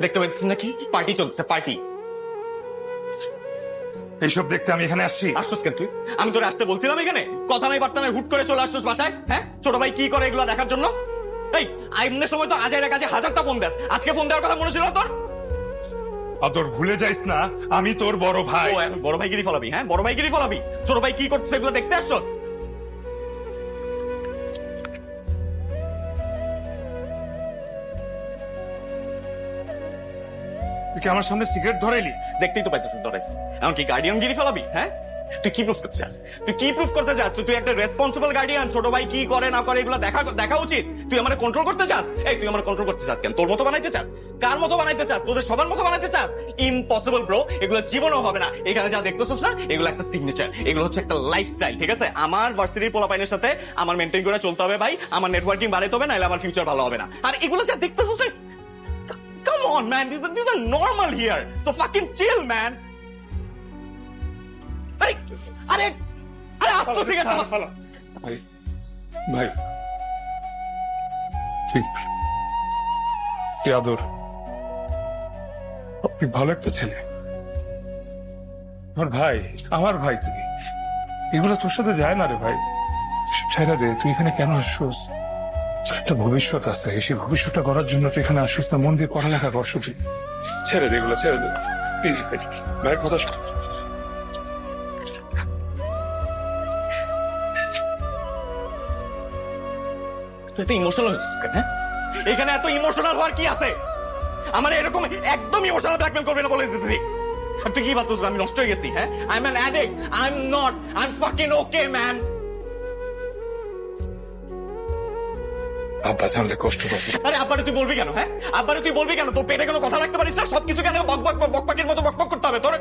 দেখতে পাচ্ছিস নাকি পার্টি চলছে, পার্টি। এইসব দেখতে আমি এখানে আসছি? আসছস কেন তুই? আমি তোরে আসতে বলছিলাম এখানে? কথা নাই বার্তা নাই, হুট করে চলে আসছস বাসায়। হ্যাঁ, ছোট ভাই কি করে এগুলো দেখার জন্য? এই আইমনের সময় তো আজাইরা কাছে হাজারটা ফোন দেস, আজকে ফোন দেওয়ার কথা মনে ছিল না তোর? আদর ভুলে যাইস না আমি তোর বড় ভাই। ও এখন বড় ভাইগিরি ফলাবি? হ্যাঁ, বড় ভাইগিরি ফলাবি? ছোট ভাই কি করছে এগুলো দেখতে আসছস? তুই কি আমার সামনে সিগারেট ধরাইলি? দেখতেই তো পাইতেছিস ধরাইছে। এমন কি গার্ডিয়ান গিরি ফেলাবি? হ্যাঁ, তুই কি প্রুফ করতে চাস? তুই কি প্রুফ করতে চাস? তুই একটা রেসপন্সিবল গার্ডিয়ান, ছোট ভাই কি করে না করে এগুলো দেখা উচিত। তুই আমার কন্ট্রোল করতে চাস? এই তুই আমার কন্ট্রোল করতে চাস কেন? তোর মতো বানাইতে চাস? কার মতো বানাইতে চাস? তোদের সবার মতো বানাইতে চাস? ইম্পসিবল ব্রো, এগুলো জীবনও হবে না। এখানে যা দেখতেছিস না, এগুলো একটা সিগনেচার, এগুলো হচ্ছে একটা লাইফস্টাইল, ঠিক আছে? আমার ভার্সিটির পোলাপাইনের সাথে আমার মেনটেন করে চলতে হবে ভাই, আমার নেটওয়ার্কিং বাড়াইতে হবে, নাহলে আমার ফিউচার ভালো হবে না। আর এগুলো যা দেখতেছিস না, come on man, these are normal here, so fucking chill man. আরে আরে আরে আস্তে সিগারেট ভাই ভাই ঠিক কি আদর, আপনি ভালো একটা ছেলে, আমার ভাই তুই। এগুলো তোর সাথে যায় না রে ভাই, ছেড়ে দে। তুই এখানে কেন আসছিস? তোর একটা ভবিষ্যৎ আছে, সেই ভবিষ্যৎটা করার জন্য তুই এখানে আসিস না। মন দিয়ে পড়ালেখা কর শুধু। ছেড়ে দে এগুলো, ছেড়ে দে প্লিজ। ভাইয়ের কথা শোন। তুই এত ইমোশনাল হচ্ছিস কেন? হ্যাঁ, এখানে এত ইমোশনাল হওয়ার কি আছে? আমার এরকম একদম ইমোশনাল ব্ল্যাকমেল করবে না বলে দিতেছি। আর তুই কি ভাবছিস আমি নষ্ট হয়ে গেছি? হ্যাঁ, I am an addict, I am not, I am fucking okay man. আব্বা জানলে কষ্ট পাবে। আরে আব্বারে তুই বলবি কেন? হ্যাঁ, আব্বারে তুই বলবি কেন? তোর পেটে কোনো কথা রাখতে পারিস না? সবকিছু কেন বক বক বক পাখির মতো বক বক করতে হবে তোর?